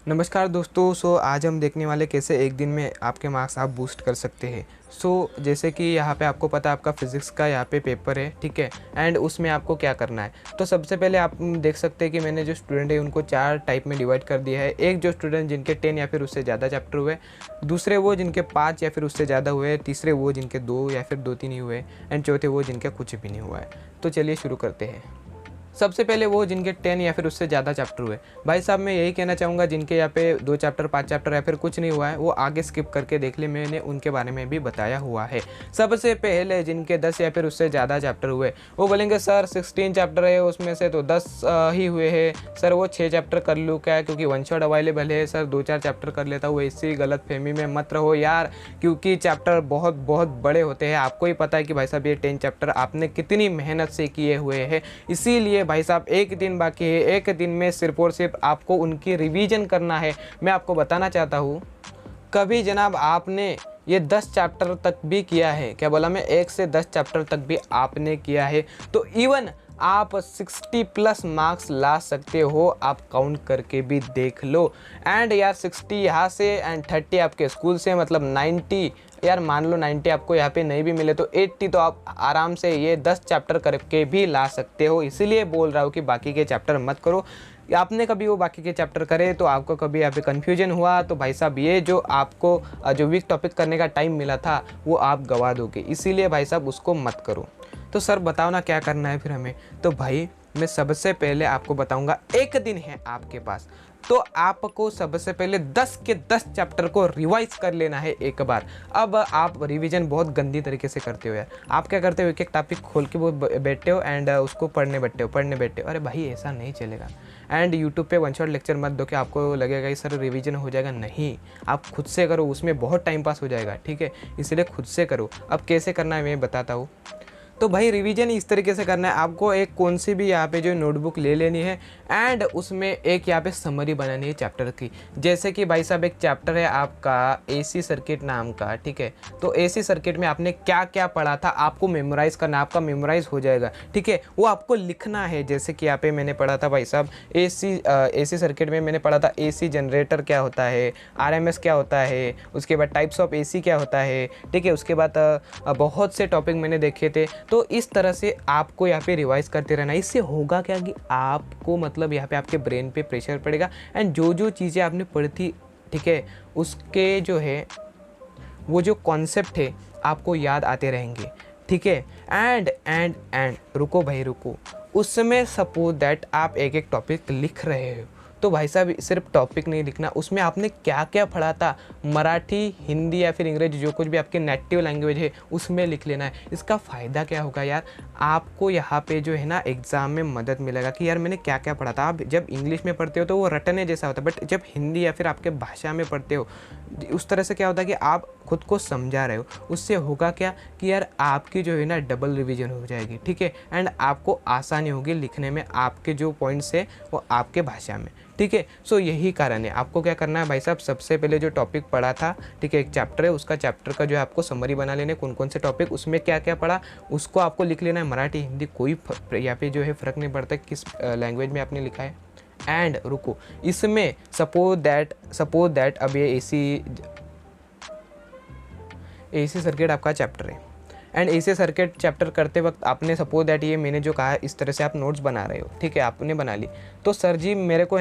नमस्कार दोस्तों। आज हम देखने वाले कैसे एक दिन में आपके मार्क्स आप बूस्ट कर सकते हैं। जैसे कि यहाँ पे आपको पता है आपका फिज़िक्स का यहाँ पे पेपर है, ठीक है। एंड उसमें आपको क्या करना है, तो सबसे पहले आप देख सकते हैं कि मैंने जो स्टूडेंट है उनको 4 टाइप में डिवाइड कर दिया है। एक जो स्टूडेंट जिनके 10 या फिर उससे ज़्यादा चैप्टर हुए, दूसरे वो जिनके 5 या फिर उससे ज़्यादा हुए, तीसरे वो जिनके 2 या फिर 2-3 ही हुए, एंड चौथे वो जिनके कुछ भी नहीं हुआ है। तो चलिए शुरू करते हैं। सबसे पहले वो जिनके 10 या फिर उससे ज़्यादा चैप्टर हुए। भाई साहब मैं यही कहना चाहूँगा जिनके यहाँ पे 2 चैप्टर 5 चैप्टर या फिर कुछ नहीं हुआ है वो आगे स्किप करके देख ले, मैंने उनके बारे में भी बताया हुआ है। सबसे पहले जिनके 10 या फिर उससे ज़्यादा चैप्टर हुए वो बोलेंगे सर 16 चैप्टर है उसमें से तो 10 ही हुए हैं सर, वो 6 चैप्टर कर लूँ क्या क्योंकि वन शॉट अवेलेबल है सर, 2-4 चैप्टर कर लेता हूँ। ऐसी गलत फहमी में मत रहो यार, क्योंकि चैप्टर बहुत बहुत बड़े होते हैं। आपको ही पता है कि भाई साहब ये 10 चैप्टर आपने कितनी मेहनत से किए हुए हैं, इसीलिए भाई साहब एक दिन बाकी है, एक दिन में सिर्फ और सिर्फ आपको उनकी रिवीजन करना है। मैं आपको बताना चाहता हूँ, कभी जनाब आपने ये 10 चैप्टर तक भी किया है, क्या बोला मैं, 1 से 10 चैप्टर तक भी आपने किया है तो इवन आप 60+ मार्क्स ला सकते हो। आप काउंट करके भी देख लो। एंड यार 60 यहाँ से एंड 30 आपके स्कूल से, मतलब 90, यार मान लो 90 आपको यहाँ पे नहीं भी मिले तो 80 तो आप आराम से ये 10 चैप्टर करके भी ला सकते हो। इसीलिए बोल रहा हूँ कि बाकी के चैप्टर मत करो। आपने कभी वो बाकी के चैप्टर करे तो आपको कभी यहाँ पे कन्फ्यूजन हुआ तो भाई साहब ये जो आपको जो वीक टॉपिक करने का टाइम मिला था वो आप गवा दोगे, इसीलिए भाई साहब उसको मत करो। तो सर बताओ ना क्या करना है फिर हमें। तो भाई मैं सबसे पहले आपको बताऊंगा, एक दिन है आपके पास तो आपको सबसे पहले 10 के 10 चैप्टर को रिवाइज कर लेना है एक बार। अब आप रिवीजन बहुत गंदी तरीके से करते हो यार। आप क्या करते हो, एक एक टॉपिक खोल के वो बैठते हो एंड उसको पढ़ने बैठते हो। अरे भाई ऐसा नहीं चलेगा। एंड यूट्यूब पे वन शॉट लेक्चर मत दो कि आपको लगेगा कि सर रिवीजन हो जाएगा, नहीं, आप खुद से करो, उसमें बहुत टाइम पास हो जाएगा, ठीक है। इसलिए खुद से करो। अब कैसे करना है मैं बताता हूँ। तो भाई रिवीजन इस तरीके से करना है, आपको एक कौन सी भी यहाँ पे जो नोटबुक ले लेनी है एंड उसमें एक यहाँ पे समरी बनानी है चैप्टर की। जैसे कि भाई साहब एक चैप्टर है आपका एसी सर्किट नाम का, ठीक है। तो एसी सर्किट में आपने क्या क्या पढ़ा था आपको मेमोराइज़ करना, आपका मेमोराइज हो जाएगा, ठीक है। वो आपको लिखना है। जैसे कि यहाँ पे मैंने पढ़ा था भाई साहब एसी सर्किट में मैंने पढ़ा था एसी जनरेटर क्या होता है, आरएमएस क्या होता है, उसके बाद टाइप्स ऑफ एसी क्या होता है, ठीक है। उसके बाद बहुत से टॉपिक मैंने देखे थे। तो इस तरह से आपको यहाँ पे रिवाइज करते रहना। इससे होगा क्या कि आपको मतलब यहाँ पे आपके ब्रेन पे प्रेशर पड़ेगा एंड जो जो चीज़ें आपने पढ़ी थी, ठीक है, उसके जो है वो जो कॉन्सेप्ट है आपको याद आते रहेंगे, ठीक है। एंड रुको भाई रुको, उसमें सपोज दैट आप एक एक टॉपिक लिख रहे हो तो भाई साहब सिर्फ टॉपिक नहीं लिखना, उसमें आपने क्या क्या पढ़ा था, मराठी, हिंदी या फिर अंग्रेजी, जो कुछ भी आपके नेटिव लैंग्वेज है उसमें लिख लेना है। इसका फ़ायदा क्या होगा यार, आपको यहाँ पे जो है ना एग्ज़ाम में मदद मिलेगा कि यार मैंने क्या क्या पढ़ा था। आप जब इंग्लिश में पढ़ते हो तो वो रटने जैसा होता है, बट जब हिंदी या फिर आपके भाषा में पढ़ते हो उस तरह से क्या होता है कि आप खुद को समझा रहे हो। उससे होगा क्या कि यार आपकी जो है ना डबल रिवीजन हो जाएगी, ठीक है। एंड आपको आसानी होगी लिखने में, आपके जो पॉइंट्स है वो आपके भाषा में, ठीक है। सो यही कारण है, आपको क्या करना है भाई साहब, सबसे पहले जो टॉपिक पढ़ा था, ठीक है, एक चैप्टर है उसका, चैप्टर का जो है आपको समरी बना लेने, कौन कौन से टॉपिक उसमें क्या क्या पढ़ा उसको आपको लिख लेना है। मराठी हिंदी कोई यहाँ पे जो है फ़र्क नहीं पड़ता किस लैंग्वेज में आपने लिखा है। एंड रुको, इसमें सपोज दैट अब ये एसी सर्किट आपका चैप्टर है एंड एसी सर्किट चैप्टर करते वक्त आपने सपोज दैट ये मैंने जो कहा इस तरह से आप नोट्स बना रहे हो, ठीक है, आपने बना ली। तो सर जी मेरे को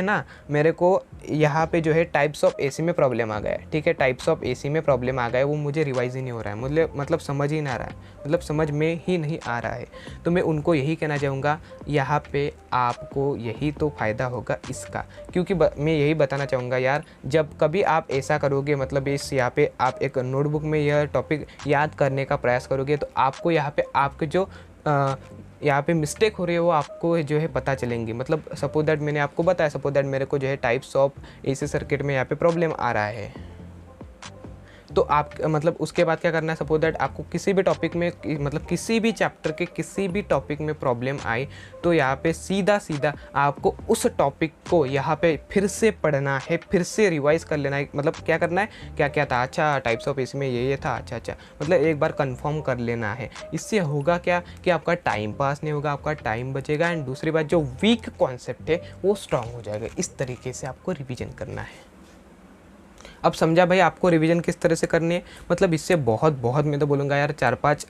यहाँ पे जो है टाइप्स ऑफ एसी में प्रॉब्लम आ गया है, ठीक है, टाइप्स ऑफ एसी में प्रॉब्लम आ गया है, वो मुझे रिवाइज ही नहीं हो रहा है, मुझे मतलब समझ ही ना आ रहा है, मतलब समझ में ही नहीं आ रहा है। तो मैं उनको यही कहना चाहूँगा, यहाँ पे आपको यही तो फ़ायदा होगा इसका, क्योंकि मैं यही बताना चाहूँगा यार, जब कभी आप ऐसा करोगे, मतलब इस यहाँ पे आप एक नोटबुक में यह टॉपिक याद करने का प्रयास करोगे तो आपको यहाँ पे आपके जो यहाँ पे मिस्टेक हो रही है वो आपको जो है पता चलेंगी। मतलब सपोज दैट मैंने आपको बताया, सपोज दैट मेरे को जो है टाइप्स ऑफ एसी सर्किट में यहाँ पे प्रॉब्लम आ रहा है, तो आप मतलब उसके बाद क्या करना है, सपोज दैट आपको किसी भी टॉपिक में मतलब किसी भी चैप्टर के किसी भी टॉपिक में प्रॉब्लम आई, तो यहाँ पे सीधा सीधा आपको उस टॉपिक को यहाँ पे फिर से पढ़ना है, फिर से रिवाइज कर लेना है। मतलब क्या करना है, क्या क्या था, अच्छा टाइप्स ऑफ इसमें ये था, अच्छा मतलब एक बार कंफर्म कर लेना है। इससे होगा क्या कि आपका टाइम पास नहीं होगा, आपका टाइम बचेगा, एंड दूसरी बात जो वीक कॉन्सेप्ट है वो स्ट्रांग हो जाएगा। इस तरीके से आपको रिवीजन करना है। अब समझा भाई आपको रिवीजन किस तरह से करनी है। मतलब इससे बहुत बहुत मैं तो बोलूँगा यार 4-5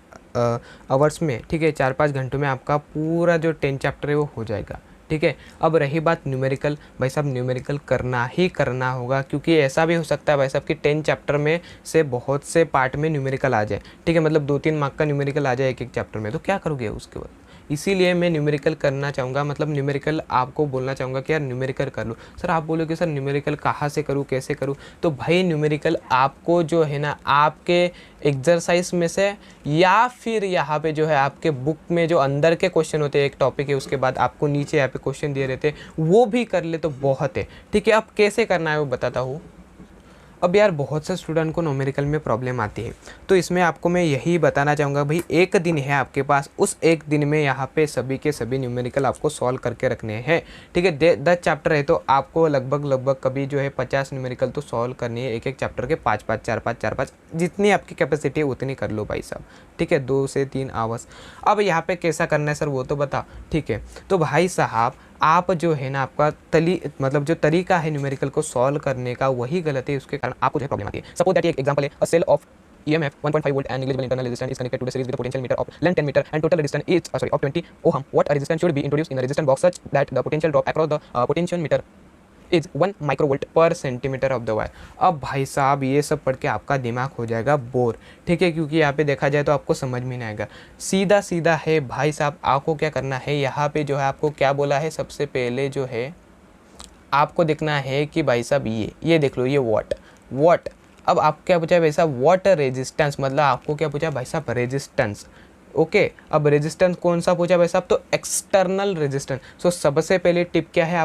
आवर्स में, ठीक है, 4-5 घंटों में आपका पूरा जो 10 चैप्टर है वो हो जाएगा, ठीक है। अब रही बात न्यूमेरिकल, भाई साहब न्यूमेरिकल करना ही करना होगा, क्योंकि ऐसा भी हो सकता है भाई साहब कि 10 चैप्टर में से बहुत से पार्ट में न्यूमेरिकल आ जाए, ठीक है, मतलब 2-3 मार्क का न्यूमेरिकल आ जाए एक एक चैप्टर में, तो क्या करोगे उसके बाद। इसीलिए मैं न्यूमेरिकल करना चाहूँगा, मतलब न्यूमेरिकल आपको बोलना चाहूँगा कि यार न्यूमेरिकल कर लो। सर आप बोलोगे सर न्यूमेरिकल कहाँ से करूँ, कैसे करूँ, तो भाई न्यूमेरिकल आपको जो है ना आपके एग्जरसाइज में से, या फिर यहाँ पे जो है आपके बुक में जो अंदर के क्वेश्चन होते हैं, एक टॉपिक है उसके बाद आपको नीचे यहाँ पे क्वेश्चन दिए रहते हैं, वो भी कर ले तो बहुत है, ठीक है। अब कैसे करना है वो बताता हूँ। अब यार बहुत से स्टूडेंट को न्यूमेरिकल में प्रॉब्लम आती है, तो इसमें आपको मैं यही बताना चाहूँगा भाई, एक दिन है आपके पास, उस एक दिन में यहाँ पे सभी के सभी न्यूमेरिकल आपको सॉल्व करके रखने हैं, ठीक है। 10 चैप्टर है तो आपको लगभग कभी जो है 50 न्यूमेरिकल तो सॉल्व करनी है, एक एक चैप्टर के 5-5 4-5 जितनी आपकी कैपेसिटी है उतनी कर लो भाई साहब, ठीक है, 2 से 3 आवर्स। अब यहाँ पे कैसा करना है सर वो तो बता, ठीक है। तो भाई साहब आप जो है ना आपका मतलब जो तरीका है न्यूमेरिकल को सॉल्व करने का वही गलत है, उसके कारण आपको जो है प्रॉब्लम आती है। सपोज दैट एक एग्जांपल है, अ cell of EMF 1.5 volt and negligible internal resistance is connected to the series with a potential meter of length 10 meter and total resistance is of 20 ohm. What a resistance should be introduced in the resistance box such that the potential drop across the potential meter is 1 microvolt पर centimetre of the wire. अब भाई साहब ये सब पढ़ के आपका दिमाग हो जाएगा बोर, ठीक है, क्योंकि यहाँ पे देखा जाए तो आपको समझ में नहीं आएगा। सीधा सीधा है भाई साहब, आपको क्या करना है, यहाँ पे जो है आपको क्या बोला है, सबसे पहले जो है आपको देखना है कि भाई साहब ये देख लो, ये वॉट। अब आप क्या पूछा भाई साहब, वॉट रेजिस्टेंस, मतलब आपको क्या पूछा भाई साहब, रेजिस्टेंस, ओके। अब रेजिस्टेंस कौन सा पूछा भाई साहब, तो एक्सटर्नल रेजिस्टेंस। सो सबसे पहले टिप क्या है,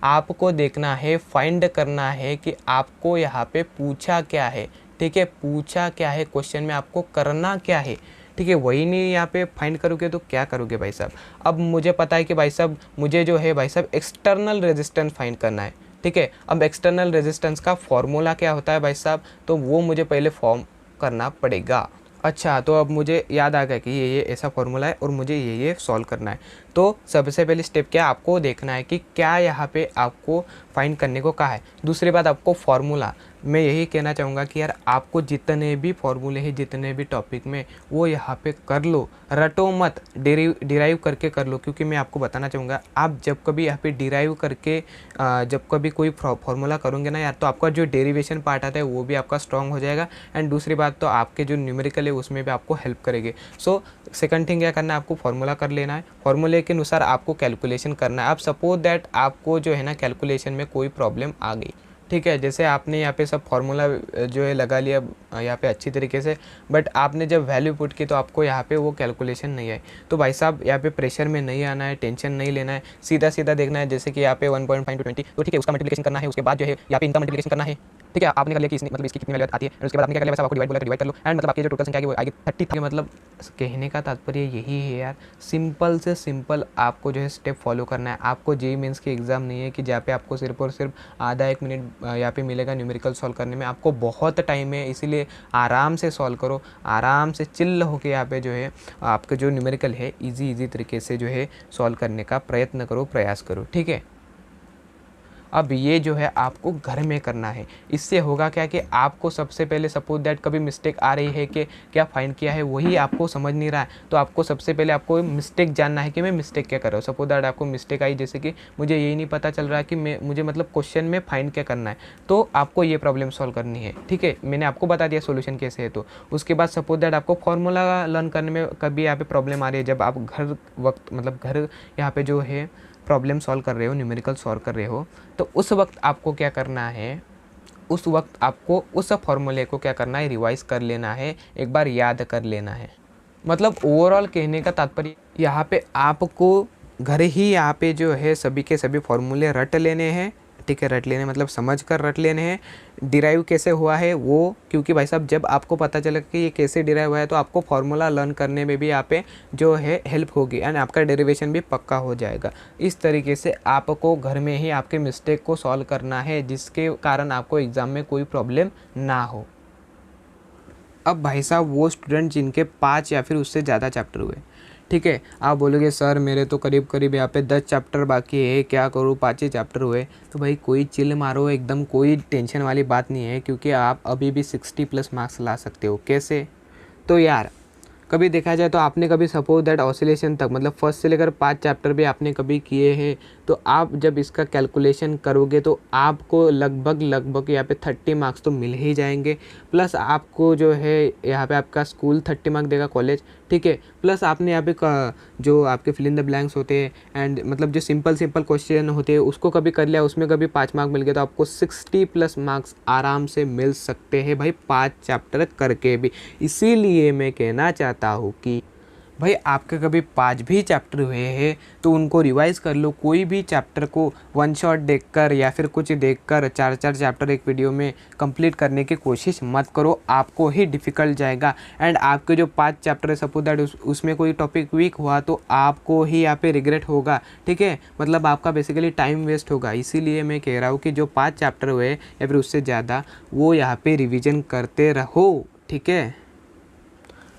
आपको देखना है, फाइंड करना है कि आपको यहाँ पे पूछा क्या है, ठीक है, पूछा क्या है, क्वेश्चन में आपको करना क्या है, ठीक है। वही नहीं यहाँ पे फाइंड करोगे तो क्या करोगे भाई साहब। अब मुझे पता है कि भाई साहब मुझे जो है भाई साहब एक्सटर्नल रेजिस्टेंस फाइंड करना है, ठीक है। अब एक्सटर्नल रेजिस्टेंस का फॉर्मूला क्या होता है भाई साहब, तो वो मुझे पहले फॉर्म करना पड़ेगा। अच्छा, तो अब मुझे याद आ गया कि ये ऐसा फॉर्मूला है और मुझे ये सॉल्व करना है। तो सबसे पहले स्टेप क्या, आपको देखना है कि क्या यहाँ पे आपको फाइंड करने को कहा है। दूसरी बात आपको फार्मूला, मैं यही कहना चाहूँगा कि यार आपको जितने भी फार्मूले हैं जितने भी टॉपिक में वो यहाँ पे कर लो, रटो मत, डिराइव करके कर लो। क्योंकि मैं आपको बताना चाहूँगा, आप जब कभी यहाँ पे डिराइव करके जब कभी कोई फार्मूला करोगे ना यार, तो आपका जो डेरिवेशन पार्ट आता है वो भी आपका स्ट्रॉन्ग हो जाएगा, एंड दूसरी बात तो आपके जो न्यूमेरिकल है उसमें भी आपको हेल्प करेंगे। सो सेकंड थिंग क्या करना है, आपको फार्मूला कर लेना है, फार्मूले के अनुसार आपको कैलकुलेशन करना है। आप सपोज दैट आपको जो है ना कैलकुलेशन में कोई प्रॉब्लम आ गई, ठीक है, जैसे आपने यहाँ पे सब फार्मूला जो है लगा लिया यहाँ पे अच्छी तरीके से, बट आपने जब वैल्यू पुट की तो आपको यहाँ पे वो कैलकुलेशन नहीं आई, तो भाई साहब यहाँ पे प्रेशर में नहीं आना है, टेंशन नहीं लेना है, सीधा सीधा देखना है। जैसे कि यहाँ पे 1.5 to 20, तो ठीक है, उसका मल्टीप्लिकेशन करना है, उसके बाद जो है यहाँ पे इनका मल्टीप्लिकेशन करना है, ठीक है। आपने कर लिया कि मतलब इसकी कितनी वैल्यू आती है, और उसके बाद आपने क्या कर लिया, आपको डिवाइड कर लो, एंड मतलब आपकी जो टोटल संख्या है वो आएगी 30। मतलब कहने का तात्पर्य यही है यार, सिंपल से सिंपल आपको जो है स्टेप फॉलो करना है। आपको जेईई मेंस की एग्ज़ाम नहीं है कि जहाँ पे आपको सिर्फ और सिर्फ आधा 1 मिनट यहाँ पे मिलेगा न्यूमेरिकल सॉल्व करने में, आपको बहुत टाइम है, इसीलिए आराम से सॉल्व करो, आराम से चिल्ल होके यहाँ पे जो है आपका जो न्यूमेरिकल है इजी तरीके से जो है सॉल्व करने का प्रयत्न करो, प्रयास करो, ठीक है। अब ये जो है आपको घर में करना है। इससे होगा क्या कि आपको सबसे पहले सपोज दैट कभी मिस्टेक आ रही है कि क्या फाइंड किया है वही आपको समझ नहीं रहा है, तो आपको सबसे पहले आपको मिस्टेक जानना है कि मैं मिस्टेक क्या कर रहा हूँ। सपोज दैट आपको मिस्टेक आई, जैसे कि मुझे यही नहीं पता चल रहा है कि मुझे मतलब क्वेश्चन में फाइंड क्या करना है, तो आपको ये प्रॉब्लम सॉल्व करनी है, ठीक है। मैंने आपको बता दिया सोल्यूशन कैसे है। तो उसके बाद सपोज दैट आपको फॉर्मूला लर्न करने में कभी यहाँ पे प्रॉब्लम आ रही है, जब आप घर यहाँ पे जो है प्रॉब्लम सॉल्व कर रहे हो, न्यूमेरिकल सॉल्व कर रहे हो, तो उस वक्त आपको क्या करना है, उस वक्त आपको उस फॉर्मूले को क्या करना है, रिवाइज कर लेना है, एक बार याद कर लेना है। मतलब ओवरऑल कहने का तात्पर्य यहाँ पे आपको घर ही यहाँ पे जो है सभी के सभी फॉर्मूले रट लेने हैं, ठीक है, रट लेने मतलब समझ कर रट लेने हैं। डिराइव कैसे हुआ है वो, क्योंकि भाई साहब जब आपको पता चला कि ये कैसे डिराइव हुआ है तो आपको फार्मूला लर्न करने में भी यहाँ पे जो है हेल्प होगी एंड आपका डेरिवेशन भी पक्का हो जाएगा। इस तरीके से आपको घर में ही आपके मिस्टेक को सॉल्व करना है, जिसके कारण आपको एग्ज़ाम में कोई प्रॉब्लम ना हो। अब भाई साहब वो स्टूडेंट जिनके 5 या फिर उससे ज़्यादा चैप्टर हुए, ठीक है, आप बोलोगे सर मेरे तो करीब करीब यहाँ पे 10 चैप्टर बाकी है, क्या करूँ, 5 ही चैप्टर हुए। तो भाई कोई चिल मारो, एकदम कोई टेंशन वाली बात नहीं है, क्योंकि आप अभी भी 60+ मार्क्स ला सकते हो। कैसे? तो यार कभी देखा जाए तो आपने कभी सपोज दैट ऑसिलेशन तक मतलब फर्स्ट से लेकर 5 चैप्टर भी आपने कभी किए हैं, तो आप जब इसका कैलकुलेशन करोगे तो आपको लगभग यहाँ पे 30 मार्क्स तो मिल ही जाएंगे। प्लस आपको जो है यहाँ पे आपका स्कूल 30 मार्क्स देगा, कॉलेज, ठीक है। प्लस आपने यहाँ पे जो आपके फिल इन द ब्लैंक्स होते हैं एंड मतलब जो सिंपल क्वेश्चन होते हैं उसको कभी कर लिया, उसमें कभी 5 मार्क्स मिल गए, तो आपको 60+ मार्क्स आराम से मिल सकते हैं भाई 5 चैप्टर करके भी। इसीलिए मैं कहना चाहता हूँ कि भाई आपके कभी 5 भी चैप्टर हुए हैं तो उनको रिवाइज़ कर लो। कोई भी चैप्टर को वन शॉट देखकर या फिर कुछ देखकर 4-4 चैप्टर एक वीडियो में कंप्लीट करने की कोशिश मत करो, आपको ही डिफ़िकल्ट जाएगा। एंड आपके जो 5 चैप्टर है सपोज दैट उसमें कोई टॉपिक वीक हुआ तो आपको ही यहाँ पे रिग्रेट होगा, ठीक है, मतलब आपका बेसिकली टाइम वेस्ट होगा। इसीलिए मैं कह रहा हूँ कि जो 5 चैप्टर हुए या फिर उससे ज़्यादा वो यहाँ पे रिविज़न करते रहो, ठीक है।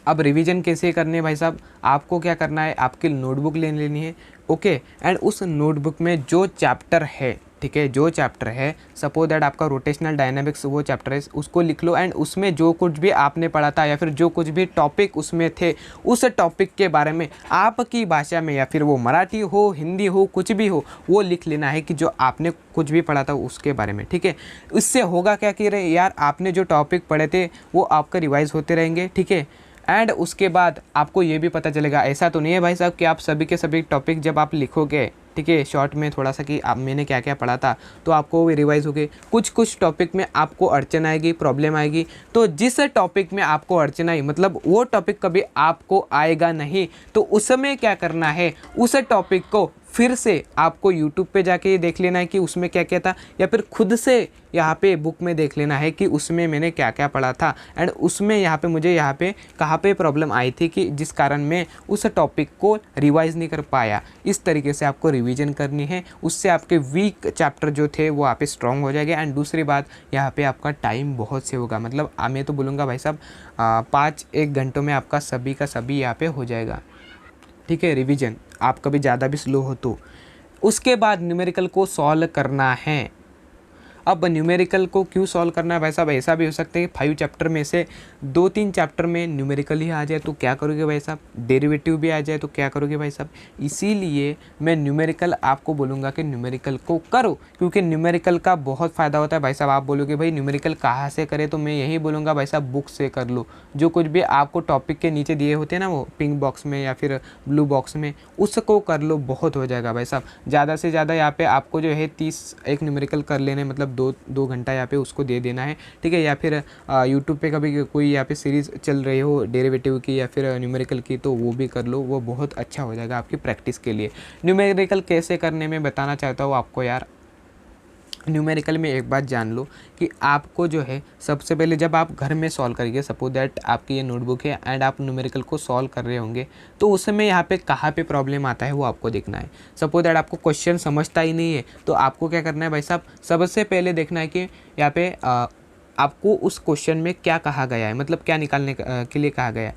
अब रिवीजन कैसे करनी है भाई साहब, आपको क्या करना है, आपकी नोटबुक ले लेनी है, ओके। एंड उस नोटबुक में जो चैप्टर है, ठीक है, जो चैप्टर है सपोज दैट आपका रोटेशनल डायनामिक्स वो चैप्टर है, उसको लिख लो। एंड उसमें जो कुछ भी आपने पढ़ा था या फिर जो कुछ भी टॉपिक उसमें थे उस टॉपिक के बारे में आपकी भाषा में या फिर वो मराठी हो, हिंदी हो, कुछ भी हो, वो लिख लेना है कि जो आपने कुछ भी पढ़ा था उसके बारे में, ठीक है। इससे होगा क्या कि रे यार आपने जो टॉपिक पढ़े थे वो आपका रिवाइज होते रहेंगे, ठीक है। एंड उसके बाद आपको ये भी पता चलेगा, ऐसा तो नहीं है भाई साहब कि आप सभी के सभी टॉपिक जब आप लिखोगे, ठीक है, शॉर्ट में थोड़ा सा कि आप मैंने क्या क्या पढ़ा था तो आपको वो रिवाइज हो गए। कुछ टॉपिक में आपको अड़चन आएगी, प्रॉब्लम आएगी, तो जिस टॉपिक में आपको अड़चन आई मतलब वो टॉपिक कभी आपको आएगा नहीं, तो उसमें क्या करना है, उस टॉपिक को फिर से आपको YouTube पे जाके ये देख लेना है कि उसमें क्या क्या था, या फिर खुद से यहाँ पे बुक में देख लेना है कि उसमें मैंने क्या क्या पढ़ा था एंड उसमें यहाँ पे मुझे यहाँ पे कहाँ पे प्रॉब्लम आई थी कि जिस कारण मैं उस टॉपिक को रिवाइज नहीं कर पाया। इस तरीके से आपको रिवीजन करनी है, उससे आपके वीक चैप्टर जो थे वो आप स्ट्रॉन्ग हो जाएंगे। एंड दूसरी बात, यहाँ पे आपका टाइम बहुत से होगा, मतलब मैं तो बोलूँगा भाई साहब 5-1 घंटों में आपका सभी का सभी यहाँ पे हो जाएगा, ठीक है, रिवीजन। आप कभी ज़्यादा भी स्लो हो तो उसके बाद न्यूमेरिकल को सॉल्व करना है। अब न्यूमेरिकल को क्यों सॉल्व करना है भाई साहब, ऐसा भी हो सकता है कि 5 चैप्टर में से 2-3 चैप्टर में न्यूमेरिकल ही आ जाए तो क्या करोगे भाई साहब, डेरिवेटिव भी आ जाए तो क्या करोगे भाई साहब। इसीलिए मैं न्यूमेरिकल आपको बोलूँगा कि न्यूमेरिकल को करो, क्योंकि न्यूमेरिकल का बहुत फ़ायदा होता है भाई साहब। आप बोलोगे भाई न्यूमेरिकल कहाँ से करें, तो मैं यही बोलूँगा भाई साहब बुक से कर लो। जो कुछ भी आपको टॉपिक के नीचे दिए होते हैं ना, वो पिंक बॉक्स में या फिर ब्लू बॉक्स में, उसको कर लो, बहुत हो जाएगा भाई साहब। ज़्यादा से ज़्यादा यहाँ पे आपको जो है 30 एक न्यूमेरिकल कर लेने, मतलब 2 घंटा यहाँ पे उसको दे देना है, ठीक है। या फिर यूट्यूब पे कभी कोई यहाँ पे सीरीज़ चल रही हो डेरिवेटिव की या फिर न्यूमेरिकल की, तो वो भी कर लो, वो बहुत अच्छा हो जाएगा आपकी प्रैक्टिस के लिए। न्यूमेरिकल कैसे करने में बताना चाहता हूँ आपको यार। न्यूमेरिकल में एक बात जान लो कि आपको जो है सबसे पहले जब आप घर में सॉल्व करिए, सपोज दैट आपकी ये नोटबुक है एंड आप न्यूमेरिकल को सॉल्व कर रहे होंगे, तो उस समय यहाँ पे कहाँ पे प्रॉब्लम आता है वो आपको देखना है। सपोज दैट आपको क्वेश्चन समझता ही नहीं है तो आपको क्या करना है भाई साहब, सबसे पहले देखना है कि यहाँ पे आपको उस क्वेश्चन में क्या कहा गया है, मतलब क्या निकालने के लिए कहा गया है,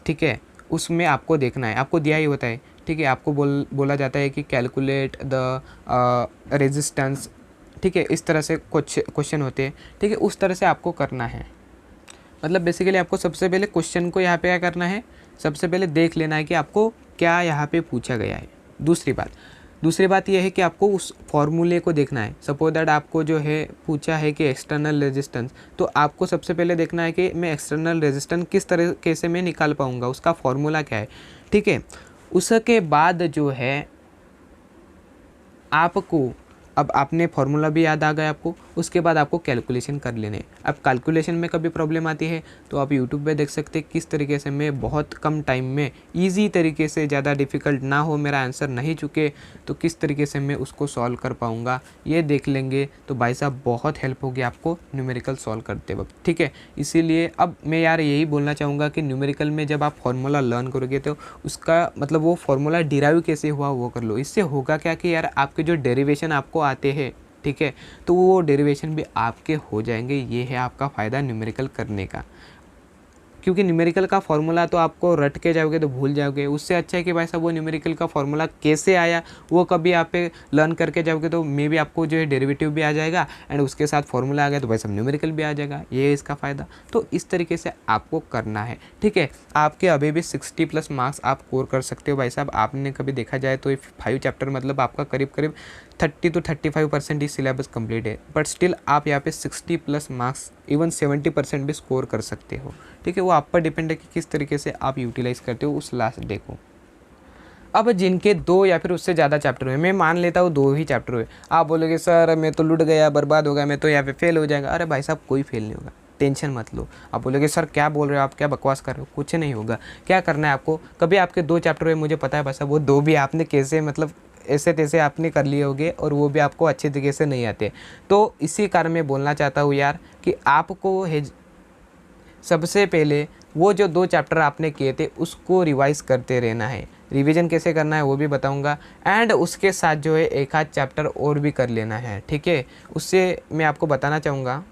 ठीक है, उसमें आपको देखना है। आपको दिया ही होता है, ठीक है, आपको बोला जाता है कि कैलकुलेट द रेजिस्टेंस, ठीक है, इस तरह से कुछ क्वेश्चन होते हैं, ठीक है, उस तरह से आपको करना है। मतलब बेसिकली आपको सबसे पहले क्वेश्चन को यहाँ पे क्या करना है, सबसे पहले देख लेना है कि आपको क्या यहाँ पे पूछा गया है। दूसरी बात यह है कि आपको उस फॉर्मूले को देखना है। सपोज दैट आपको जो है पूछा है कि एक्सटर्नल रेजिस्टेंस, तो आपको सबसे पहले देखना है कि मैं एक्सटर्नल रेजिस्टेंस किस तरीके से मैं निकाल पाऊँगा, उसका फॉर्मूला क्या है, ठीक है। उसके बाद जो है आपको अब आपने फार्मूला भी याद आ गया आपको, उसके बाद आपको कैलकुलेशन कर लेने। अब कैलकुलेशन में कभी प्रॉब्लम आती है तो आप यूट्यूब पे देख सकते हैं किस तरीके से मैं बहुत कम टाइम में ईजी तरीके से, ज़्यादा डिफ़िकल्ट ना हो, मेरा आंसर नहीं चुके तो किस तरीके से मैं उसको सॉल्व कर पाऊँगा, ये देख लेंगे तो भाई साहब बहुत हेल्प होगी आपको न्यूमेरिकल सॉल्व करते वक्त, ठीक है। इसीलिए अब मैं यार यही बोलना चाहूँगा कि न्यूमेरिकल में जब आप फार्मूला लर्न करोगे तो उसका मतलब वो फार्मूला डिराइव कैसे हुआ वो कर लो। इससे होगा क्या कि यार आपके जो डेरिवेशन आपको आते हैं, ठीक है, तो वो डेरिवेशन भी आपके हो जाएंगे। ये है आपका फ़ायदा न्यूमेरिकल करने का, क्योंकि न्यूमेरिकल का फार्मूला तो आपको रट के जाओगे तो भूल जाओगे। उससे अच्छा है कि भाई साहब वो न्यूमेरिकल का फार्मूला कैसे आया वो कभी आप पे लर्न करके जाओगे तो मे भी आपको जो है डेरिवेटिव भी आ जाएगा एंड उसके साथ फार्मूला आ गया तो भाई साहब न्यूमेरिकल भी आ जाएगा। ये है इसका फ़ायदा। तो इस तरीके से आपको करना है, ठीक है। आपके अभी भी 60+ मार्क्स आप स्कोर कर सकते हो भाई साहब। आपने कभी देखा जाए तो 5 चैप्टर मतलब आपका करीब करीब 30 to 35% ही सिलेबस कंप्लीट है, बट स्टिल आप यहाँ पे 60+ मार्क्स इवन 70% भी स्कोर कर सकते हो, ठीक है। वो आप पर डिपेंड है कि किस तरीके से आप यूटिलाइज़ करते हो उस लास्ट डे को। अब जिनके 2 या फिर उससे ज़्यादा चैप्टर हुए, मैं मान लेता हूँ 2 ही चैप्टर हुए, आप बोलोगे सर मैं तो लुट गया, बर्बाद हो गया, मैं तो यहाँ पे फेल हो जाएगा। अरे भाई साहब कोई फेल नहीं होगा, टेंशन मत लो। आप बोलोगे सर क्या बोल रहे हो आप, क्या बकवास कर रहे हो, कुछ नहीं होगा। क्या करना है आपको, कभी आपके 2 चैप्टर हुए, मुझे पता है भाई साहब वो 2 भी आपने कैसे मतलब ऐसे तैसे आपने कर लिए होंगे और वो भी आपको अच्छे तरीके से नहीं आते। तो इसी कारण मैं बोलना चाहता हूँ यार कि आपको सबसे पहले वो जो 2 चैप्टर आपने किए थे उसको रिवाइज करते रहना है। रिवीजन कैसे करना है वो भी बताऊंगा एंड उसके साथ जो है एक आध चैप्टर और भी कर लेना है, ठीक है। उससे मैं आपको बताना चाहूँगा,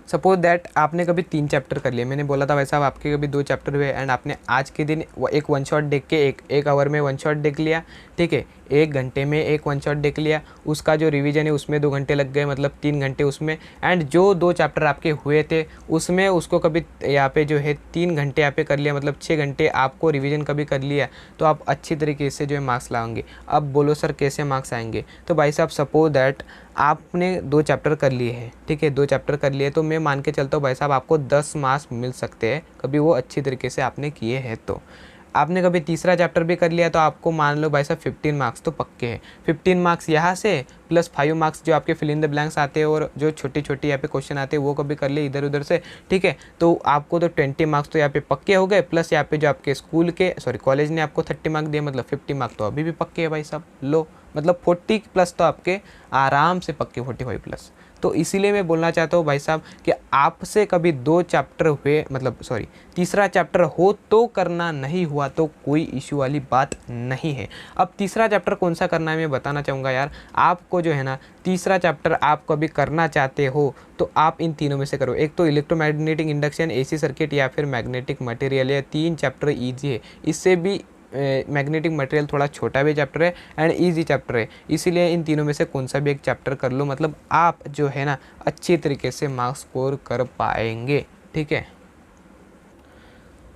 सपोज दैट आपने कभी 3 चैप्टर कर लिए, मैंने बोला था वैसा आपके कभी 2 चैप्टर हुए एंड आपने आज के दिन एक वन शॉट देख के एक आवर में वन शॉट देख लिया, ठीक है। 1 घंटे में एक वन शॉट देख लिया, उसका जो रिवीजन है उसमें 2 घंटे लग गए, मतलब 3 घंटे उसमें। एंड जो 2 चैप्टर आपके हुए थे उसमें उसको कभी यहाँ पे जो है 3 घंटे यहाँ पे कर लिया, मतलब 6 घंटे आपको रिवीजन कभी कर लिया, तो आप अच्छी तरीके से जो है मार्क्स लाओगे। अब बोलो सर कैसे मार्क्स आएंगे, तो भाई साहब सपोज दैट आपने 2 चैप्टर कर लिए हैं, ठीक है, 2 चैप्टर कर लिए तो मैं मान के चलता हूँ भाई साहब आपको 10 मार्क्स मिल सकते हैं, कभी वो अच्छी तरीके से आपने किए हैं। तो आपने कभी तीसरा चैप्टर भी कर लिया तो आपको मान लो भाई साहब 15 मार्क्स तो पक्के हैं। 15 मार्क्स यहाँ से प्लस 5 मार्क्स जो आपके फिल इन द ब्लैंक्स आते हैं और जो छोटी छोटी यहाँ पे क्वेश्चन आते हैं वो कभी कर ले इधर उधर से, ठीक है। तो आपको तो 20 मार्क्स तो यहाँ पे पक्के हो गए, प्लस यहाँ पे जो आपके स्कूल के कॉलेज ने आपको 30 मार्क्स दिए, मतलब 50 मार्क्स तो अभी भी पक्के है भाई साहब। लो मतलब 40+ तो आपके आराम से पक्के, 45+। तो इसीलिए मैं बोलना चाहता हूँ भाई साहब कि आपसे कभी 2 चैप्टर हुए, मतलब तीसरा चैप्टर हो तो करना, नहीं हुआ तो कोई इशू वाली बात नहीं है। अब तीसरा चैप्टर कौन सा करना है मैं बताना चाहूँगा यार आपको, जो है ना तीसरा चैप्टर आप कभी करना चाहते हो तो आप इन तीनों में से करो। एक तो इलेक्ट्रोमैग्नेटिक इंडक्शन, एसी सर्किट या फिर मैग्नेटिक मटेरियल, ये 3 चैप्टर ईजी है। इससे भी मैग्नेटिक मटेरियल थोड़ा छोटा भी चैप्टर है एंड इजी चैप्टर है, इसीलिए इन तीनों में से कौन सा भी एक चैप्टर कर लो, मतलब आप जो है ना अच्छी तरीके से मार्क्स स्कोर कर पाएंगे, ठीक है।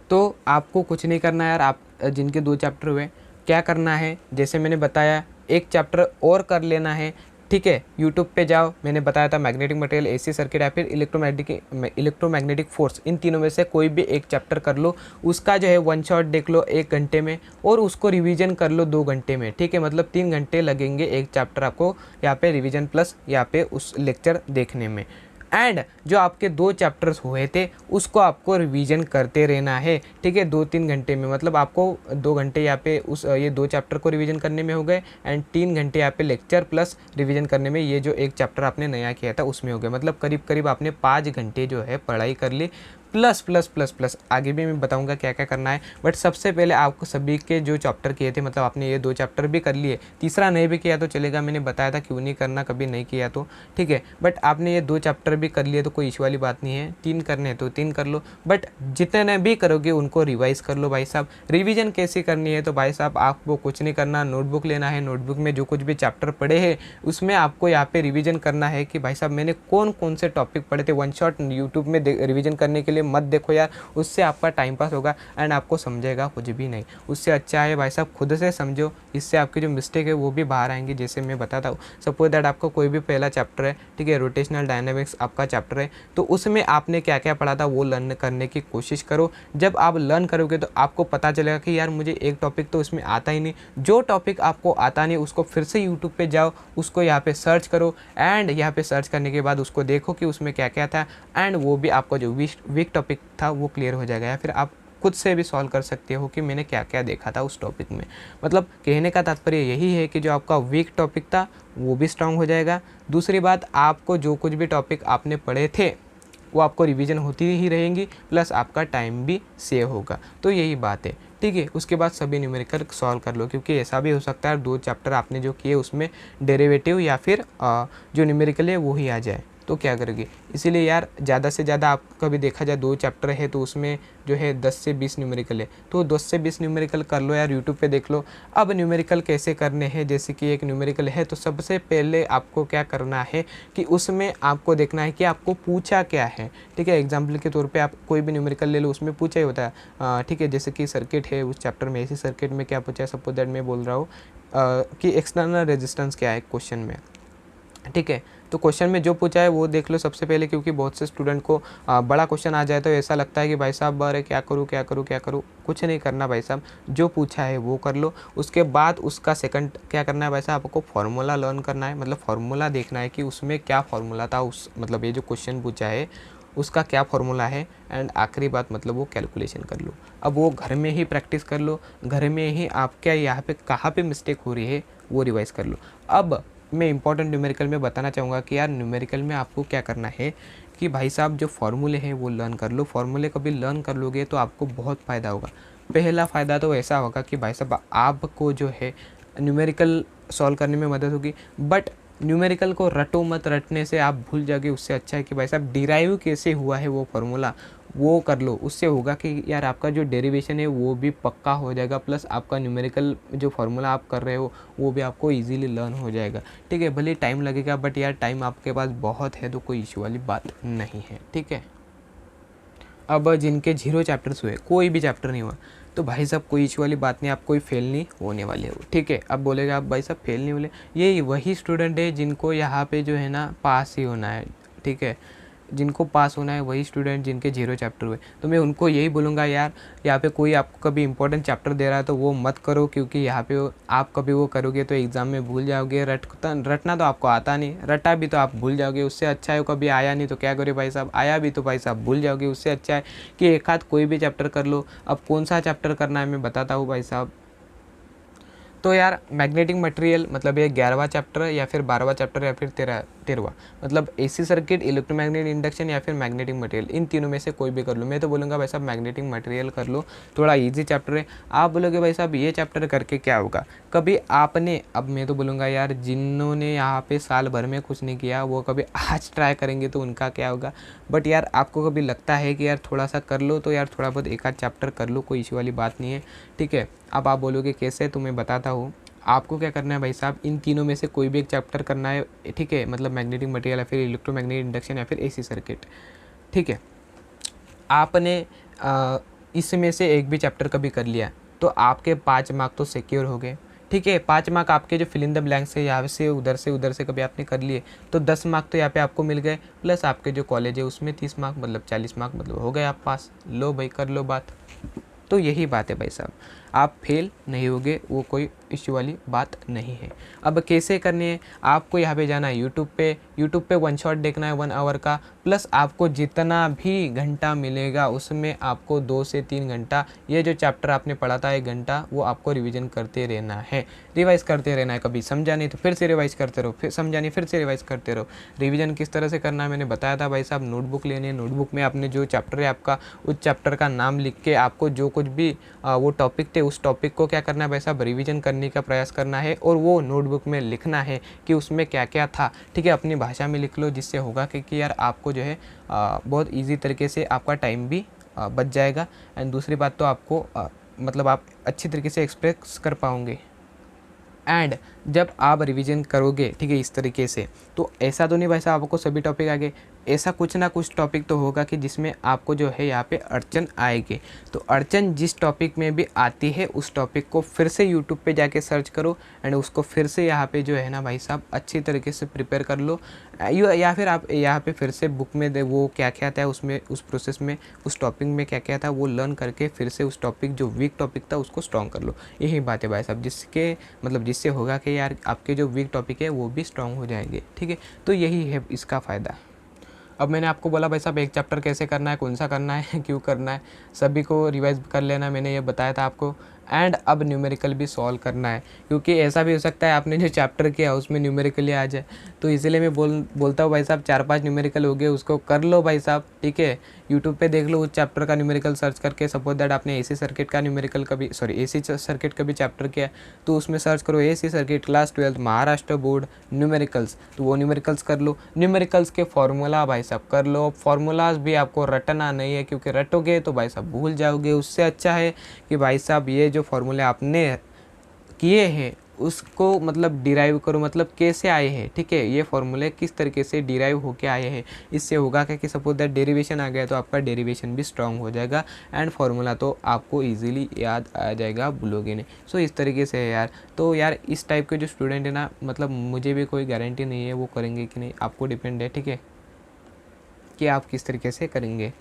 तो आपको कुछ नहीं करना यार, आप जिनके 2 चैप्टर हुए क्या करना है, जैसे मैंने बताया एक चैप्टर और कर लेना है, ठीक है। यूट्यूब पे जाओ, मैंने बताया था मैग्नेटिक मटेरियल, एसी सर्किट या फिर इलेक्ट्रोमैग्नेटिक फोर्स, इन तीनों में से कोई भी एक चैप्टर कर लो, उसका जो है वन शॉट देख लो 1 घंटे में और उसको रिवीजन कर लो 2 घंटे में, ठीक है। मतलब 3 घंटे लगेंगे एक चैप्टर आपको यहाँ पे रिवीजन प्लस यहाँ पे उस लेक्चर देखने में। एंड जो आपके 2 चैप्टर्स हुए थे उसको आपको रिवीजन करते रहना है, ठीक है, 2-3 घंटे में। मतलब आपको 2 घंटे यहाँ पे ये 2 चैप्टर को रिवीजन करने में हो गए एंड 3 घंटे यहाँ पे लेक्चर प्लस रिवीजन करने में, ये जो एक चैप्टर आपने नया किया था उसमें हो गए। मतलब करीब करीब आपने 5 घंटे जो है पढ़ाई कर ली, प्लस प्लस प्लस प्लस आगे भी मैं बताऊंगा क्या क्या करना है। बट सबसे पहले आपको सभी के जो चैप्टर किए थे, मतलब आपने ये 2 चैप्टर भी कर लिए, तीसरा नहीं भी किया तो चलेगा, मैंने बताया था क्यों नहीं करना कभी नहीं किया तो, ठीक है। बट आपने ये 2 चैप्टर भी कर लिए तो कोई इशू वाली बात नहीं है, 3 करने हैं तो 3 कर लो, बट जितने भी करोगे उनको रिवाइज कर लो भाई साहब। रिविजन कैसे करनी है तो भाई साहब आपको कुछ नहीं करना, नोटबुक लेना है, नोटबुक में जो कुछ भी चैप्टर पढ़े हैं उसमें आपको यहाँ पे रिवीजन करना है कि भाई साहब मैंने कौन कौन से टॉपिक पढ़े थे। वन शॉट यूट्यूब में रिवीजन करने के लिए मत देखो यार, उससे आपका टाइम पास होगा एंड आपको समझेगा कुछ भी नहीं। उससे अच्छा है भाई साहब खुद से समझो, इससे आपकी जो मिस्टेक है वो भी बाहर आएंगी। जैसे मैं बताता हूँ, सपोज दैट आपका कोई भी पहला चैप्टर है, ठीक है, रोटेशनल डायनामिक्स आपका चैप्टर है, तो उसमें आपने क्या क्या पढ़ा था वो लर्न करने की कोशिश करो। जब आप लर्न करोगे तो आपको पता चलेगा कि यार मुझे एक टॉपिक तो इसमें आता ही नहीं। जो टॉपिक आपको आता नहीं उसको फिर से यूट्यूब पे जाओ, उसको यहाँ पे सर्च करो एंड यहाँ पे सर्च करने के बाद उसको देखो कि उसमें क्या क्या था, एंड वो भी आपका जो वीक टॉपिक था वो क्लियर हो जाएगा। या फिर आप खुद से भी सॉल्व कर सकते हो कि मैंने क्या क्या देखा था उस टॉपिक में। मतलब कहने का तात्पर्य यही है कि जो आपका वीक टॉपिक था वो भी स्ट्रांग हो जाएगा। दूसरी बात, आपको जो कुछ भी टॉपिक आपने पढ़े थे वो आपको रिवीजन होती ही रहेंगी, प्लस आपका टाइम भी सेव होगा। तो यही बात है, ठीक है। उसके बाद सभी न्यूमेरिकल सॉल्व कर लो, क्योंकि ऐसा भी हो सकता है 2 चैप्टर आपने जो किए उसमें डेरिवेटिव या फिर जो न्यूमेरिकल है वो ही आ जाए, तो क्या करोगे। इसीलिए यार ज़्यादा से ज़्यादा आप कभी देखा जाए 2 चैप्टर है तो उसमें जो है 10 से 20 न्यूमेरिकल है, तो 10 से 20 न्यूमेरिकल कर लो यार, यूट्यूब पे देख लो। अब न्यूमेरिकल कैसे करने हैं, जैसे कि एक न्यूमेरिकल है तो सबसे पहले आपको क्या करना है कि उसमें आपको देखना है कि आपको पूछा क्या है, ठीक है। एग्जाम्पल के तौर पर आप कोई भी न्यूमेरिकल ले लो, उसमें पूछा ही होता है, ठीक है। जैसे कि सर्किट है, उस चैप्टर में ऐसी सर्किट में क्या पूछा है, सपोज दैट मैं बोल रहा हूँ कि एक्सटर्नल रेजिस्टेंस क्या है क्वेश्चन में, ठीक है। तो क्वेश्चन में जो पूछा है वो देख लो सबसे पहले, क्योंकि बहुत से स्टूडेंट को बड़ा क्वेश्चन आ जाए तो ऐसा लगता है कि भाई साहब अरे क्या करूँ क्या करूँ क्या करूँ। कुछ नहीं करना भाई साहब, जो पूछा है वो कर लो। उसके बाद उसका सेकंड क्या करना है भाई साहब, आपको फार्मूला लर्न करना है, मतलब फार्मूला देखना है कि उसमें क्या फार्मूला था, उस मतलब ये जो क्वेश्चन पूछा है उसका क्या फार्मूला है। एंड आखिरी बात मतलब वो कैलकुलेशन कर लो। अब वो घर में ही प्रैक्टिस कर लो, घर में ही आप क्या यहाँ पे कहाँ पे मिस्टेक हो रही है वो रिवाइज़ कर लो। अब मैं इंपॉर्टेंट न्यूमेरिकल में बताना चाहूँगा कि यार न्यूमेरिकल में आपको क्या करना है कि भाई साहब जो फार्मूले हैं वो लर्न कर लो। फार्मूले कभी लर्न कर लोगे तो आपको बहुत फ़ायदा होगा। पहला फ़ायदा तो ऐसा होगा कि भाई साहब आपको जो है न्यूमेरिकल सॉल्व करने में मदद होगी, बट न्यूमेरिकल को रटो मत, रटने से आप भूल जाओगे। उससे अच्छा है कि भाई साहब डिराइव कैसे हुआ है वो फार्मूला वो कर लो। उससे होगा कि यार आपका जो डेरिवेशन है वो भी पक्का हो जाएगा, प्लस आपका न्यूमेरिकल जो फार्मूला आप कर रहे हो वो भी आपको इजीली लर्न हो जाएगा, ठीक है। भले टाइम लगेगा बट यार टाइम आपके पास बहुत है तो कोई इशू वाली बात नहीं है, ठीक है। अब जिनके 0 चैप्टर्स हुए, कोई भी चैप्टर नहीं हुआ, तो भाई साहब कोई इशू वाली बात नहीं, आप कोई फेल नहीं होने वाले हो, ठीक है। अब बोलेगा आप भाई साहब फेल नहीं होने, ये वही स्टूडेंट है जिनको यहाँ पे जो है ना पास ही होना है, ठीक है। जिनको पास होना है वही स्टूडेंट जिनके 0 चैप्टर हुए। तो मैं उनको यही बोलूँगा यार, यहाँ पे कोई आपको कभी इंपॉर्टेंट चैप्टर दे रहा है तो वो मत करो, क्योंकि यहाँ पे आप कभी वो करोगे तो एग्ज़ाम में भूल जाओगे। रटना तो आपको आता नहीं, रटा भी तो आप भूल जाओगे। उससे अच्छा है कभी आया नहीं तो क्या करोगे भाई साहब, आया भी तो भाई साहब भूल जाओगे। उससे अच्छा है कि एक हाथ कोई भी चैप्टर कर लो। अब कौन सा चैप्टर करना है मैं बताता हूँ भाई साहब। तो यार मैग्नेटिक मटेरियल मतलब ये 11वां चैप्टर या फिर 12वां चैप्टर या फिर 13वां, मतलब एसी सर्किट, इलेक्ट्रोमैग्नेटिक इंडक्शन या फिर मैग्नेटिक मटेरियल, इन तीनों में से कोई भी कर लो। मैं तो बोलूँगा भाई साहब मैग्नेटिक मटेरियल कर लो, थोड़ा इजी चैप्टर है। आप बोलोगे भाई साहब ये चैप्टर करके क्या होगा, कभी आपने, अब मैं तो बोलूँगा यार जिन्होंने यहाँ पे साल भर में कुछ नहीं किया वो कभी आज ट्राई करेंगे तो उनका क्या होगा। बट यार आपको कभी लगता है कि यार थोड़ा सा कर लो तो यार थोड़ा बहुत एक आध चैप्टर कर लो, कोई इशू वाली बात नहीं है, ठीक है। अब आप बोलोगे कैसे, तो मैं बताता हूँ। आपको क्या करना है भाई साहब, इन तीनों में से कोई भी एक चैप्टर करना है, ठीक है। मतलब मैग्नेटिक मटेरियल या फिर इलेक्ट्रोमैग्नेटिक इंडक्शन या फिर एसी सर्किट, ठीक है। आपने इसमें से एक भी चैप्टर कभी कर लिया तो आपके 5 मार्क तो सिक्योर हो गए, ठीक है। 5 मार्क आपके जो फिल इन द ब्लैंक्स है यहाँ से उधर से कभी आपने कर लिए तो 10 मार्क तो यहाँ पे आपको मिल गए, प्लस आपके जो कॉलेज है उसमें 30 मार्क मतलब 40 मार्क, मतलब हो गए आप पास। लो भाई कर लो बात। तो यही बात है भाई साहब, आप फेल नहीं होगे, वो कोई इश्यू वाली बात नहीं है। अब कैसे करनी है, आपको यहाँ पे जाना है यूट्यूब पे 1 शॉट देखना है 1 आवर का, प्लस आपको जितना भी घंटा मिलेगा उसमें आपको 2 से 3 घंटा ये जो चैप्टर आपने पढ़ा था 1 घंटा वो आपको रिवीजन करते रहना है, रिवाइज करते रहना है। कभी समझा नहीं तो फिर से रिवाइज करते रहो, फिर समझा नहीं फिर से रिवाइज करते रहो। रिवीजन किस तरह से करना है मैंने बताया था भाई साहब। नोटबुक लेनी है, नोटबुक में आपने जो चैप्टर है आपका उस चैप्टर का नाम लिख के आपको जो कुछ भी वो टॉपिक थे उस टॉपिक को क्या करना है भाई साहब, रिवीजन करने का प्रयास करना है और वो नोटबुक में लिखना है कि उसमें क्या क्या था, ठीक है। अपनी भाषा में लिख लो, जिससे होगा कि यार आपको जो है बहुत इजी तरीके से आपका टाइम भी बच जाएगा। एंड दूसरी बात तो आपको मतलब आप अच्छी तरीके से एक्सप्रेस कर पाओगे। एंड जब आप रिवीजन करोगे, ठीक है, इस तरीके से, तो ऐसा तो नहीं भाई साहब आपको सभी टॉपिक आ गए, ऐसा कुछ ना कुछ टॉपिक तो होगा कि जिसमें आपको जो है यहाँ पे अड़चन आएगी। तो अड़चन जिस टॉपिक में भी आती है उस टॉपिक को फिर से यूट्यूब पे जाके सर्च करो एंड उसको फिर से यहाँ पे जो है ना भाई साहब अच्छी तरीके से प्रिपेयर कर लो। या फिर आप यहाँ पे फिर से बुक में वो क्या क्या था उसमें, उस प्रोसेस में, उस टॉपिक में क्या क्या था वो लर्न करके फिर से उस टॉपिक जो वीक टॉपिक था उसको स्ट्रॉन्ग कर लो। यही बात है भाई साहब, जिससे होगा कि यार आपके जो वीक टॉपिक है वो भी स्ट्रॉन्ग हो जाएंगे। ठीक है, तो यही है इसका फ़ायदा। अब मैंने आपको बोला भाई साहब एक चैप्टर कैसे करना है, कौन सा करना है, क्यों करना है, सभी को रिवाइज कर लेना, मैंने ये बताया था आपको। एंड अब न्यूमेरिकल भी सॉल्व करना है, क्योंकि ऐसा भी हो सकता है आपने जो चैप्टर किया उसमें न्यूमेरिकल आ जाए। तो इसीलिए मैं बोलता हूँ भाई साहब 4-5 न्यूमेरिकल हो गए उसको कर लो भाई साहब। ठीक है, यूट्यूब पे देख लो उस चैप्टर का न्यूमेरिकल सर्च करके। सपोज दैट आपने एसी सर्किट का न्यूमेरिकल कभी एसी सर्किट का भी चैप्टर किया तो उसमें सर्च करो AC circuit class 12 Maharashtra board numericals, तो वो न्यूमेरिकल्स कर लो। न्यूमेरिकल्स के फॉर्मूला भाई साहब कर लो। फॉर्मूलाज भी आपको रटना नहीं है, क्योंकि रटोगे तो भाई साहब भूल जाओगे। उससे अच्छा है कि भाई साहब ये जो फॉर्मूले आपने किए हैं उसको मतलब डिराइव करो, मतलब कैसे आए हैं। ठीक है, ये फॉर्मूले किस तरीके से डिराइव होके आए हैं। इससे होगा क्या कि सपोज दैट डेरिवेशन आ गया तो आपका डेरिवेशन भी स्ट्रांग हो जाएगा एंड फार्मूला तो आपको इजीली याद आ जाएगा, भूलोगे नहीं। सो इस तरीके से है यार। तो यार इस टाइप के जो स्टूडेंट है ना, मतलब मुझे भी कोई गारंटी नहीं है वो करेंगे कि नहीं, आपको डिपेंड है। ठीक है, कि आप किस तरीके से करेंगे।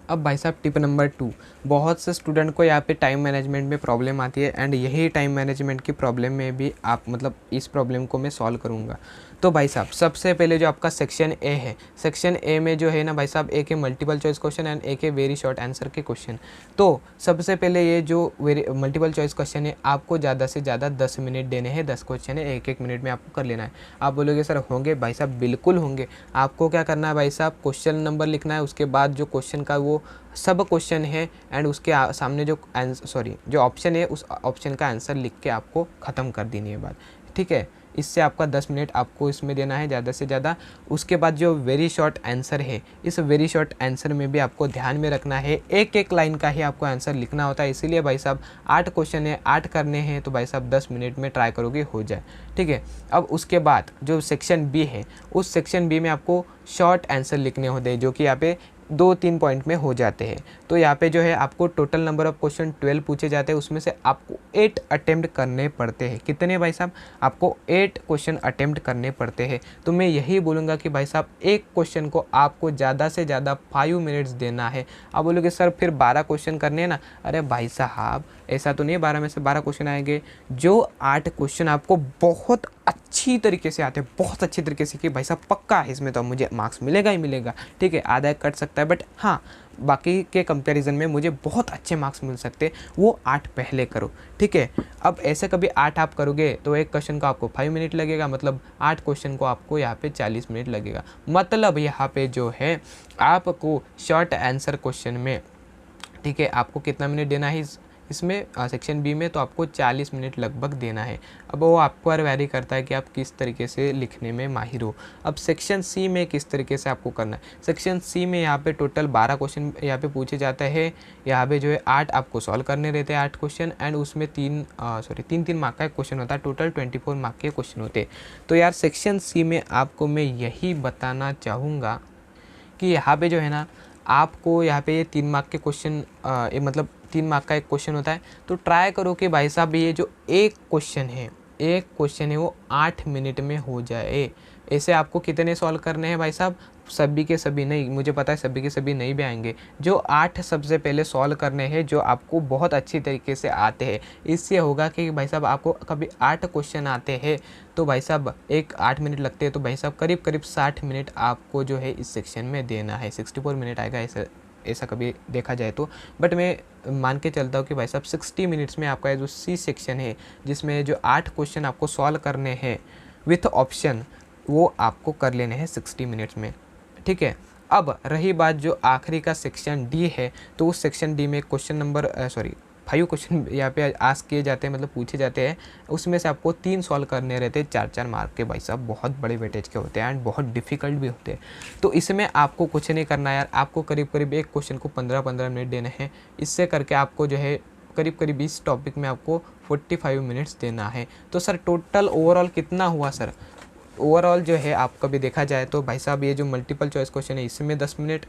अब भाई साहब टिप नंबर 2, बहुत से स्टूडेंट को यहाँ पे टाइम मैनेजमेंट में प्रॉब्लम आती है एंड यही टाइम मैनेजमेंट की प्रॉब्लम में भी आप मतलब इस प्रॉब्लम को मैं सॉल्व करूँगा। तो भाई साहब सबसे पहले जो आपका सेक्शन ए है, सेक्शन ए में जो है ना भाई साहब एक है मल्टीपल चॉइस क्वेश्चन एंड एक है वेरी शॉर्ट आंसर के क्वेश्चन। तो सबसे पहले ये जो मल्टीपल चॉइस क्वेश्चन है आपको ज़्यादा से ज़्यादा 10 मिनट देने हैं। 10 क्वेश्चन है, 1-1 मिनट में आपको कर लेना है। आप बोलोगे सर होंगे? भाई साहब बिल्कुल होंगे। आपको क्या करना है भाई साहब, क्वेश्चन नंबर लिखना है, उसके बाद जो क्वेश्चन का वो सब क्वेश्चन है एंड उसके सामने जो जो ऑप्शन है उस ऑप्शन का आंसर लिख के आपको ख़त्म कर देनी है बात। ठीक है, इससे आपका 10 मिनट आपको इसमें देना है ज़्यादा से ज़्यादा। उसके बाद जो वेरी शॉर्ट आंसर है, इस वेरी शॉर्ट आंसर में भी आपको ध्यान में रखना है, एक एक लाइन का ही आपको आंसर लिखना होता है। इसीलिए भाई साहब 8 क्वेश्चन है, 8 करने हैं तो भाई साहब 10 मिनट में ट्राई करोगे हो जाए। ठीक है, अब उसके बाद जो सेक्शन बी है, उस सेक्शन बी में आपको शॉर्ट आंसर लिखने होते हैं, जो कि यहाँ पे 2-3 पॉइंट में हो जाते हैं। तो यहाँ पे जो है आपको टोटल नंबर ऑफ क्वेश्चन 12 पूछे जाते हैं, उसमें से आपको 8 अटेम्प्ट करने पड़ते हैं। कितने भाई साहब? आपको 8 क्वेश्चन अटेम्प्ट करने पड़ते हैं। तो मैं यही बोलूँगा कि भाई साहब एक क्वेश्चन को आपको ज़्यादा से ज़्यादा 5 मिनट्स देना है। आप बोलोगे सर फिर 12 क्वेश्चन करने हैं ना। अरे भाई साहब ऐसा तो नहीं है 12 में से 12 क्वेश्चन आएंगे। जो 8 क्वेश्चन आपको बहुत अच्छी तरीके से आते हैं, बहुत अच्छी तरीके से, कि भाई साहब पक्का है इसमें तो मुझे मार्क्स मिलेगा ही मिलेगा। ठीक है, आधा कट सकता है बट हाँ बाकी के कंपैरिजन में मुझे बहुत अच्छे मार्क्स मिल सकते हैं, वो 8 पहले करो। ठीक है, अब ऐसे कभी 8 आप करोगे तो एक क्वेश्चन को आपको 5 मिनट लगेगा, मतलब 8 क्वेश्चन को आपको यहाँ पे 40 मिनट लगेगा। मतलब यहाँ पे जो है आपको शॉर्ट आंसर क्वेश्चन में, ठीक है, आपको कितना मिनट देना है इसमें सेक्शन बी में, तो आपको 40 मिनट लगभग देना है। अब वो आपको और वैरी करता है कि आप किस तरीके से लिखने में माहिर हो। अब सेक्शन सी में किस तरीके से आपको करना है। सेक्शन सी में यहाँ पे टोटल 12 क्वेश्चन यहाँ पे पूछे जाते हैं। यहाँ पे जो है 8 आपको सॉल्व करने रहते हैं, 8 क्वेश्चन, एंड उसमें 3 मार्क का एक क्वेश्चन होता है। टोटल 24 मार्क के क्वेश्चन होते हैं। तो यार सेक्शन सी में आपको मैं यही बताना चाहूँगा कि यहाँ पे जो है ना आपको यहाँ पे ये 3 मार्क के क्वेश्चन मतलब 3 मार्क का एक क्वेश्चन होता है। तो ट्राई करो कि भाई साहब ये जो एक क्वेश्चन है वो 8 मिनट में हो जाए। ऐसे आपको कितने सॉल्व करने हैं भाई साहब? सभी के सभी नहीं, मुझे पता है सभी के सभी नहीं भी आएंगे। जो 8 सबसे पहले सॉल्व करने हैं जो आपको बहुत अच्छी तरीके से आते हैं। इससे होगा कि भाई साहब आपको कभी 8 क्वेश्चन आते हैं तो भाई साहब 8 मिनट लगते हैं, तो भाई साहब करीब 60 मिनट आपको जो है इस सेक्शन में देना है। 64 मिनट आएगा ऐसा कभी देखा जाए तो। बट मैं मान के चलता हूँ कि भाई साहब 60 मिनट्स में आपका जो सी सेक्शन है जिसमें जो 8 क्वेश्चन आपको सॉल्व करने हैं विथ ऑप्शन, वो आपको कर लेने हैं 60 मिनट्स में। ठीक है, अब रही बात जो आखिरी का सेक्शन डी है, तो उस सेक्शन डी में क्वेश्चन नंबर 5 क्वेश्चन यहाँ पे आस्क किए जाते हैं, मतलब पूछे जाते हैं। उसमें से आपको 3 सॉल्व करने रहते हैं 4-4 मार्क के। भाई साहब बहुत बड़े वेटेज के होते हैं एंड बहुत डिफ़िकल्ट भी होते हैं। तो इसमें आपको कुछ नहीं करना यार, आपको करीब करीब एक क्वेश्चन को 15-15 मिनट देने हैं। इससे करके आपको जो है करीब करीब इस टॉपिक में आपको 45 मिनट्स देना है। तो सर टोटल ओवरऑल कितना हुआ सर? ओवरऑल जो है आप कभी देखा जाए तो भाई साहब ये जो मल्टीपल चॉइस क्वेश्चन है इसमें 10 मिनट,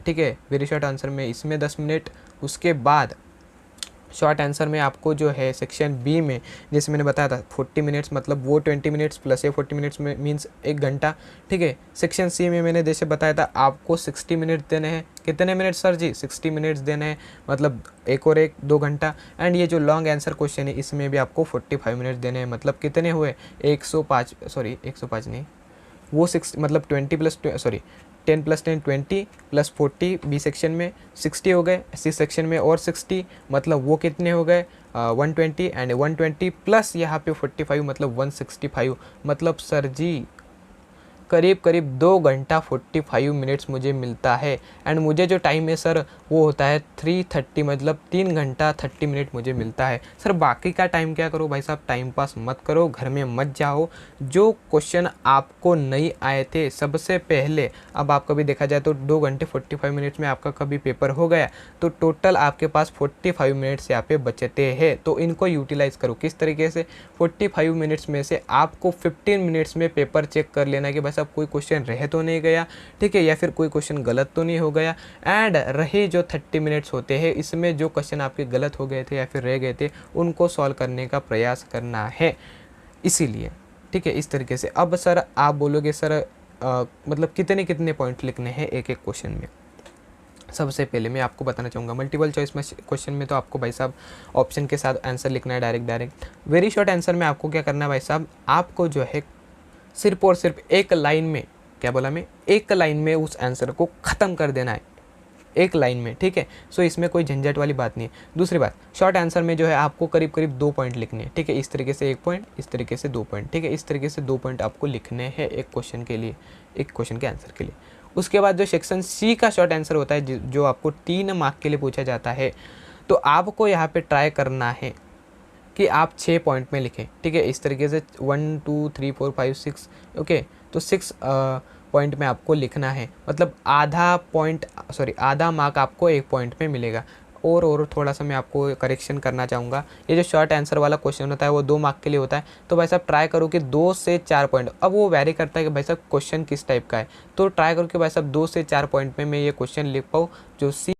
ठीक है, वेरी शॉर्ट आंसर में इसमें 10 मिनट, उसके बाद शॉर्ट आंसर में आपको जो है सेक्शन बी में जैसे मैंने बताया था 40 मिनट्स, मतलब वो 20 मिनट्स प्लस ये 40 मिनट्स में मीन्स 1 घंटा, ठीक है। सेक्शन सी में मैंने जैसे बताया था आपको 60 मिनट देने हैं। कितने मिनट सर जी? 60 मिनट्स देने हैं, मतलब एक और एक 2 घंटा। एंड ये जो लॉन्ग आंसर क्वेश्चन है इसमें भी आपको 45 मिनट्स देने हैं, मतलब कितने हुए 105, सॉरी 105 नहीं, वो 6 मतलब 20 plus sorry 10 plus 10 20 plus 40 B section में 60 हो गए, सी सेक्शन में और 60, मतलब वो कितने हो गए 120, एंड 120 प्लस यहाँ पे 45 मतलब 165, मतलब सर जी करीब करीब 2 घंटा 45 मिनट्स मुझे मिलता है। एंड मुझे जो टाइम है सर वो होता है 3:30, मतलब 3 घंटा 30 मिनट मुझे मिलता है। सर बाकी का टाइम क्या करो भाई साहब? टाइम पास मत करो, घर में मत जाओ। जो क्वेश्चन आपको नहीं आए थे सबसे पहले, अब आप कभी देखा जाए तो 2 घंटे 45 मिनट्स में आपका कभी पेपर हो गया तो टोटल आपके पास 45 मिनट्स यहाँ पे बचते हैं, तो इनको यूटिलाइज़ करो। किस तरीके से? 45 मिनट्स में से आपको 15 मिनट्स में पेपर चेक कर लेना कि सब कोई क्वेश्चन रह तो नहीं गया, ठीक है, या फिर कोई क्वेश्चन गलत तो नहीं हो गया। एंड रहे जो 30 मिनट्स होते हैं इसमें जो क्वेश्चन आपके गलत हो गए थे या फिर रह गए थे उनको सॉल्व करने का प्रयास करना है, इसीलिए, ठीक है, इस तरीके से। अब सर आप बोलोगे सर मतलब कितने कितने पॉइंट लिखने हैं एक एक क्वेश्चन में। सबसे पहले मैं आपको बताना चाहूँगा मल्टीपल चॉइस में क्वेश्चन में तो आपको भाई साहब ऑप्शन के साथ आंसर लिखना है डायरेक्ट। वेरी शॉर्ट आंसर में आपको क्या करना है भाई साहब? आपको जो है सिर्फ और सिर्फ एक लाइन में, क्या बोला मैं, एक लाइन में उस आंसर को ख़त्म कर देना है, एक लाइन में, ठीक है। सो इसमें कोई झंझट वाली बात नहीं है। दूसरी बात, शॉर्ट आंसर में जो है आपको करीब करीब 2 पॉइंट लिखने हैं, ठीक है, इस तरीके से 1 पॉइंट, इस तरीके से 2 पॉइंट, ठीक है, इस तरीके से 2 पॉइंट आपको लिखने हैं एक क्वेश्चन के लिए, एक क्वेश्चन के आंसर के लिए। उसके बाद जो सेक्शन सी का शॉर्ट आंसर होता है जो आपको 3 मार्क के लिए पूछा जाता है, तो आपको यहाँ पे ट्राई करना है कि आप 6 पॉइंट में लिखें, ठीक है, इस तरीके से 1 2 3 4 5 6, ओके, तो 6 पॉइंट में आपको लिखना है, मतलब आधा मार्क आपको 1 पॉइंट में मिलेगा। और थोड़ा सा मैं आपको करेक्शन करना चाहूँगा, ये जो शॉर्ट आंसर वाला क्वेश्चन होता है वो 2 मार्क के लिए होता है, तो भाई साहब ट्राई करो कि 2 से 4 पॉइंट, अब वो वैरी करता है कि भाई साहब क्वेश्चन किस टाइप का है, तो ट्राई करो कि भाई साहब 2 से 4 पॉइंट में मैं ये क्वेश्चन लिख पाऊँ। जो सी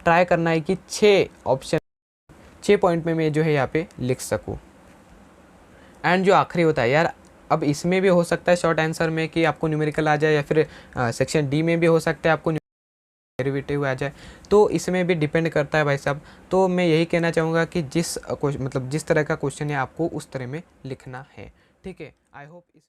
ट्राई करना है कि 6 पॉइंट में मैं जो है यहाँ पे लिख सकूँ। एंड जो आखिरी होता है यार, अब इसमें भी हो सकता है शॉर्ट आंसर में कि आपको न्यूमेरिकल आ जाए, या फिर सेक्शन डी में भी हो सकता है आपको डेरिवेटिव आ जाए, तो इसमें भी डिपेंड करता है भाई साहब। तो मैं यही कहना चाहूँगा कि जिस तरह का क्वेश्चन है आपको उस तरह में लिखना है, ठीक है। आई होप इस